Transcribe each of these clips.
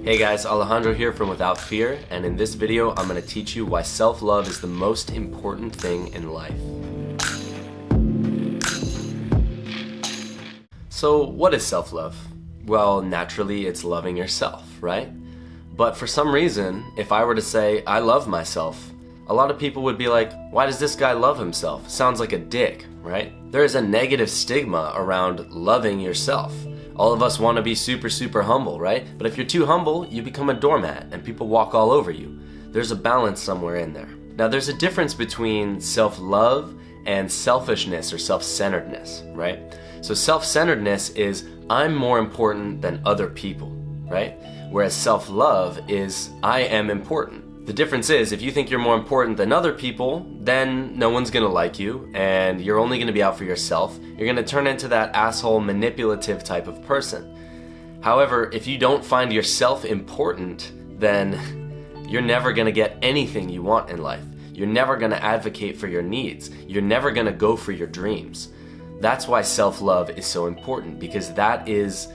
Hey guys, Alejandro here from Without Fear, and in this video I'm going to teach you why self-love is the most important thing in life. So what is self-love? Well, naturally it's loving yourself, right? But for some reason, if I were to say I love myself, a lot of people would be like, why does this guy love himself? Sounds like a dick, right? There is a negative stigma around loving yourself. All of us want to be super humble, right? But if you're too humble, you become a doormat and people walk all over you. There's a balance somewhere in there. Now there's a difference between self-love and selfishness or self-centeredness, right? So self-centeredness is I'm more important than other people, right? Whereas self-love is I am important. The difference is if you think you're more important than other people, then no one's gonna like you and you're only gonna be out for yourself. You're gonna turn into that asshole manipulative type of person. However, if you don't find yourself important, then you're never gonna get anything you want in life. You're never gonna advocate for your needs. You're never gonna go for your dreams. That's why self-love is so important, because that is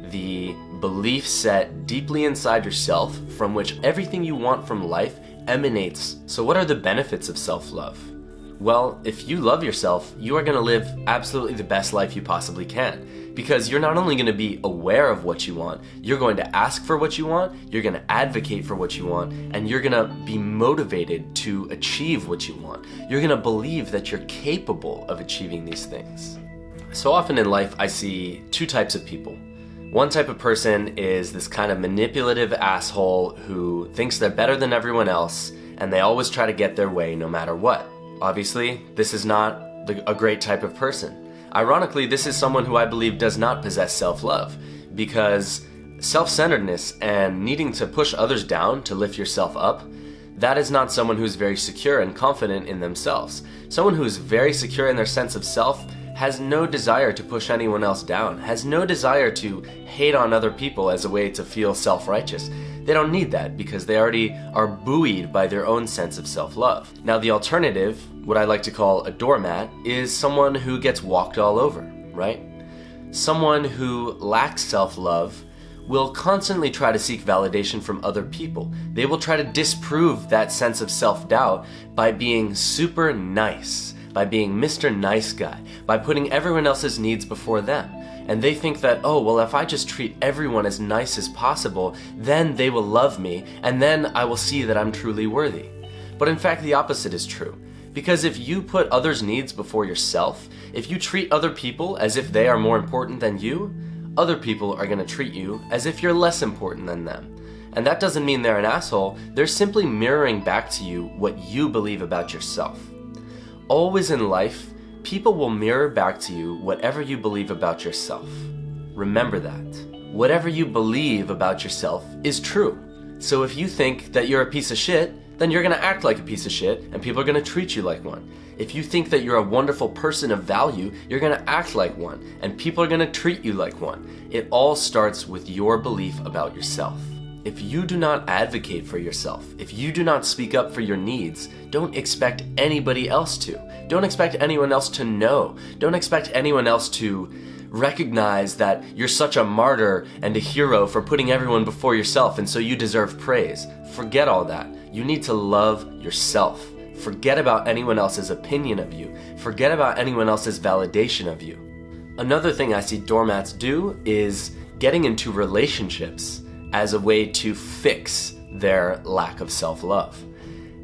the belief set deeply inside yourself from which everything you want from life emanates. So what are the benefits of self-love? Well, if you love yourself, you are going to live absolutely the best life you possibly can, because you're not only going to be aware of what you want, you're going to ask for what you want, you're going to advocate for what you want, and you're going to be motivated to achieve what you want. You're going to believe that you're capable of achieving these things. So often in life, I see two types of people. One type of person is this kind of manipulative asshole who thinks they're better than everyone else, and they always try to get their way no matter what. Obviously, this is not a great type of person. Ironically, this is someone who I believe does not possess self-love, because self-centeredness and needing to push others down to lift yourself up, that is not someone who's very secure and confident in themselves. Someone who's very secure in their sense of self has no desire to push anyone else down, has no desire to hate on other people as a way to feel self-righteous. They don't need that because they already are buoyed by their own sense of self-love. Now the alternative, what I like to call a doormat, is someone who gets walked all over, right? Someone who lacks self-love will constantly try to seek validation from other people. They will try to disprove that sense of self-doubt by being super nice, by being Mr. Nice Guy, by putting everyone else's needs before them. And they think that, oh, well, if I just treat everyone as nice as possible, then they will love me, and then I will see that I'm truly worthy. But in fact, the opposite is true. Because if you put others' needs before yourself, if you treat other people as if they are more important than you, other people are going to treat you as if you're less important than them. And that doesn't mean they're an asshole, they're simply mirroring back to you what you believe about yourself. Always in life, people will mirror back to you whatever you believe about yourself. Remember that. Whatever you believe about yourself is true. So if you think that you're a piece of shit, then you're going to act like a piece of shit and people are going to treat you like one. If you think that you're a wonderful person of value, you're going to act like one and people are going to treat you like one. It all starts with your belief about yourself. If you do not advocate for yourself, if you do not speak up for your needs, don't expect anybody else to. Don't expect anyone else to know. Don't expect anyone else to recognize that you're such a martyr and a hero for putting everyone before yourself and so you deserve praise. Forget all that. You need to love yourself. Forget about anyone else's opinion of you. Forget about anyone else's validation of you. Another thing I see doormats do is getting into relationships as a way to fix their lack of self-love.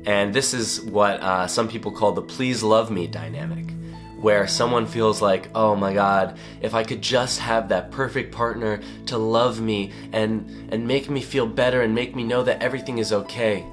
And this is what some people call the please love me dynamic, where someone feels like, oh my God, if I could just have that perfect partner to love me and make me feel better and make me know that everything is okay.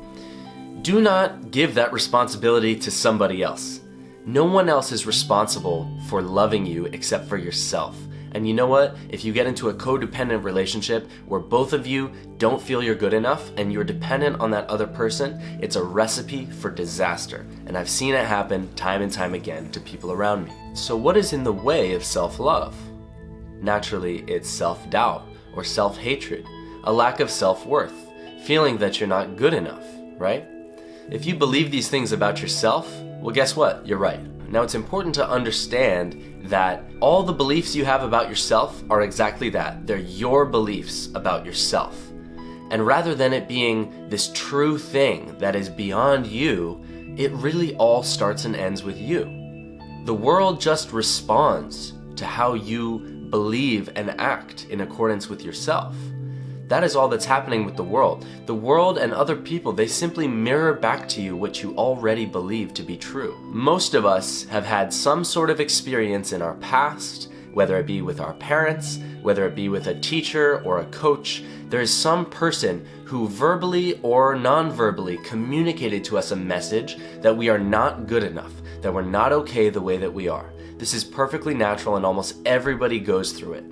Do not give that responsibility to somebody else. No one else is responsible for loving you except for yourself. And you know what? If you get into a codependent relationship where both of you don't feel you're good enough and you're dependent on that other person, it's a recipe for disaster. And I've seen it happen time and time again to people around me. So what is in the way of self-love? Naturally, it's self-doubt or self-hatred, a lack of self-worth, feeling that you're not good enough, right? If you believe these things about yourself, well, guess what? You're right. Now, it's important to understand that all the beliefs you have about yourself are exactly that. They're your beliefs about yourself. And rather than it being this true thing that is beyond you, it really all starts and ends with you. The world just responds to how you believe and act in accordance with yourself. That is all that's happening with the world. The world and other people, they simply mirror back to you what you already believe to be true. Most of us have had some sort of experience in our past, whether it be with our parents, whether it be with a teacher or a coach. There is some person who verbally or non-verbally communicated to us a message that we are not good enough, that we're not okay the way that we are. This is perfectly natural and almost everybody goes through it.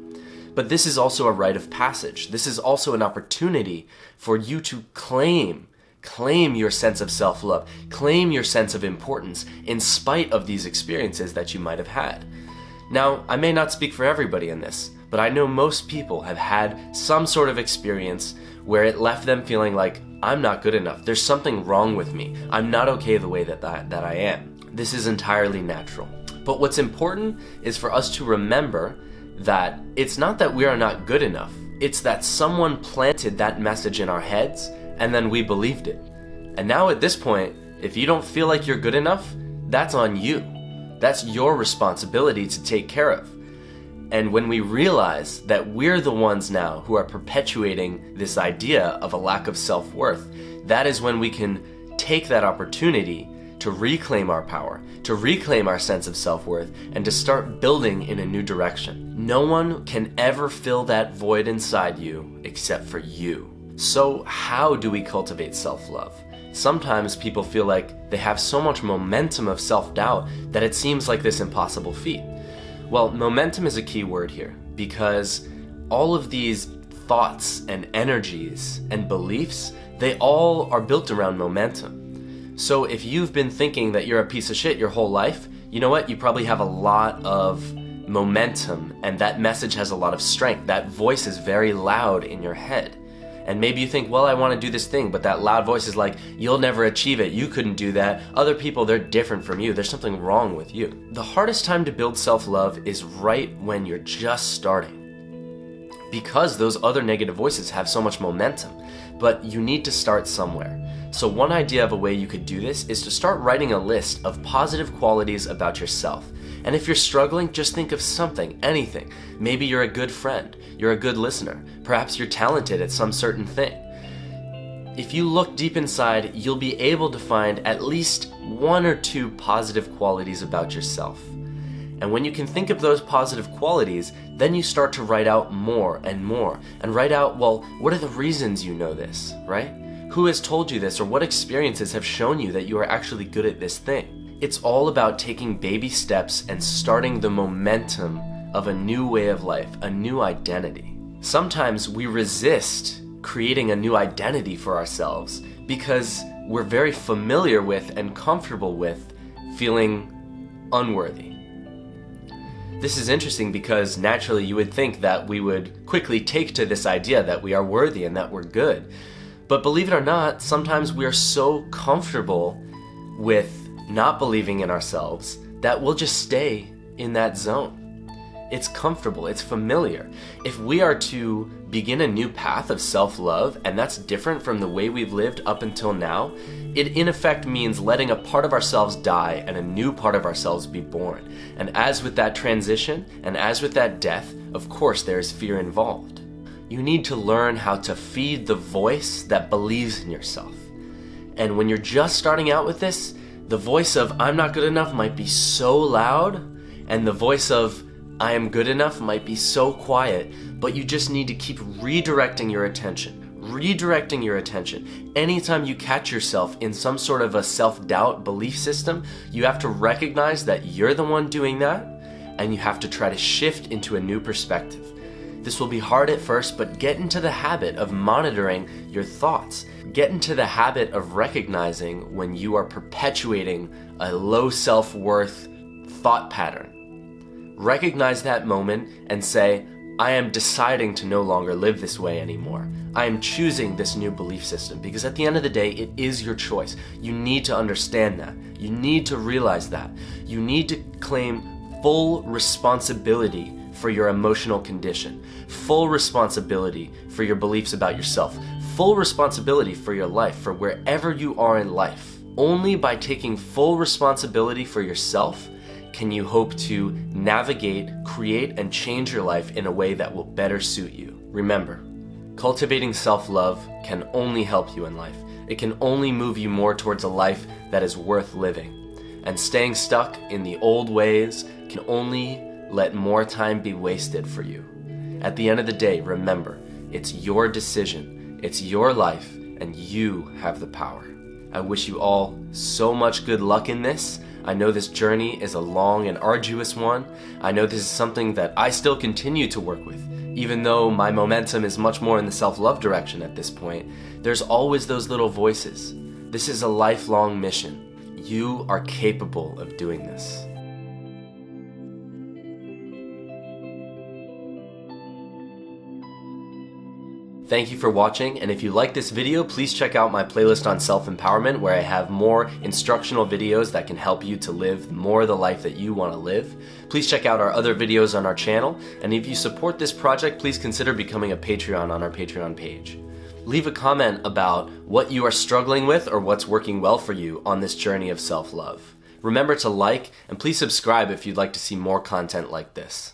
But this is also a rite of passage. This is also an opportunity for you to claim your sense of self-love, claim your sense of importance in spite of these experiences that you might have had. Now, I may not speak for everybody in this, but I know most people have had some sort of experience where it left them feeling like, I'm not good enough. There's something wrong with me. I'm not okay the way that I am. This is entirely natural. But what's important is for us to remember that it's not that we are not good enough. It's that someone planted that message in our heads and then we believed it. And now at this point, if you don't feel like you're good enough, that's on you. That's your responsibility to take care of. And when we realize that we're the ones now who are perpetuating this idea of a lack of self-worth, that is when we can take that opportunity to reclaim our power, to reclaim our sense of self-worth, and to start building in a new direction. No one can ever fill that void inside you except for you. So how do we cultivate self-love? Sometimes people feel like they have so much momentum of self-doubt that it seems like this impossible feat. Well, momentum is a key word here because all of these thoughts and energies and beliefs, they all are built around momentum. So if you've been thinking that you're a piece of shit your whole life, you know what? You probably have a lot of momentum and that message has a lot of strength. That voice is very loud in your head. And maybe you think, well, I want to do this thing, but that loud voice is like, you'll never achieve it. You couldn't do that. Other people, they're different from you. There's something wrong with you. The hardest time to build self-love is right when you're just starting, because those other negative voices have so much momentum. But you need to start somewhere. So one idea of a way you could do this is to start writing a list of positive qualities about yourself. And if you're struggling, just think of something, anything. Maybe you're a good friend, you're a good listener, perhaps you're talented at some certain thing. If you look deep inside, you'll be able to find at least one or two positive qualities about yourself. And when you can think of those positive qualities, then you start to write out more and more. And write out, well, what are the reasons you know this, right? Who has told you this, or what experiences have shown you that you are actually good at this thing? It's all about taking baby steps and starting the momentum of a new way of life, a new identity. Sometimes we resist creating a new identity for ourselves because we're very familiar with and comfortable with feeling unworthy. This is interesting because naturally you would think that we would quickly take to this idea that we are worthy and that we're good. But believe it or not, sometimes we are so comfortable with not believing in ourselves that we'll just stay in that zone. It's comfortable, it's familiar. If we are to begin a new path of self-love, and that's different from the way we've lived up until now, it in effect means letting a part of ourselves die and a new part of ourselves be born. And as with that transition, and as with that death, of course there is fear involved. You need to learn how to feed the voice that believes in yourself. And when you're just starting out with this, the voice of I'm not good enough might be so loud, and the voice of I am good enough might be so quiet, but you just need to keep redirecting your attention. Anytime you catch yourself in some sort of a self-doubt belief system, you have to recognize that you're the one doing that, and you have to try to shift into a new perspective. This will be hard at first, but get into the habit of monitoring your thoughts. Get into the habit of recognizing when you are perpetuating a low self-worth thought pattern. Recognize that moment and say, I am deciding to no longer live this way anymore. I am choosing this new belief system, because at the end of the day, it is your choice. You need to understand that. You need to realize that. You need to claim full responsibility for your emotional condition, full responsibility for your beliefs about yourself, full responsibility for your life, for wherever you are in life. Only by taking full responsibility for yourself can you hope to navigate, create, and change your life in a way that will better suit you. Remember, cultivating self-love can only help you in life. It can only move you more towards a life that is worth living. And staying stuck in the old ways can only let more time be wasted for you. At the end of the day, remember, it's your decision, it's your life, and you have the power. I wish you all so much good luck in this. I know this journey is a long and arduous one. I know this is something that I still continue to work with. Even though my momentum is much more in the self-love direction at this point, there's always those little voices. This is a lifelong mission. You are capable of doing this. Thank you for watching, and if you like this video, please check out my playlist on self-empowerment where I have more instructional videos that can help you to live more the life that you want to live. Please check out our other videos on our channel, and if you support this project, please consider becoming a Patreon on our Patreon page. Leave a comment about what you are struggling with or what's working well for you on this journey of self-love. Remember to like, and please subscribe if you'd like to see more content like this.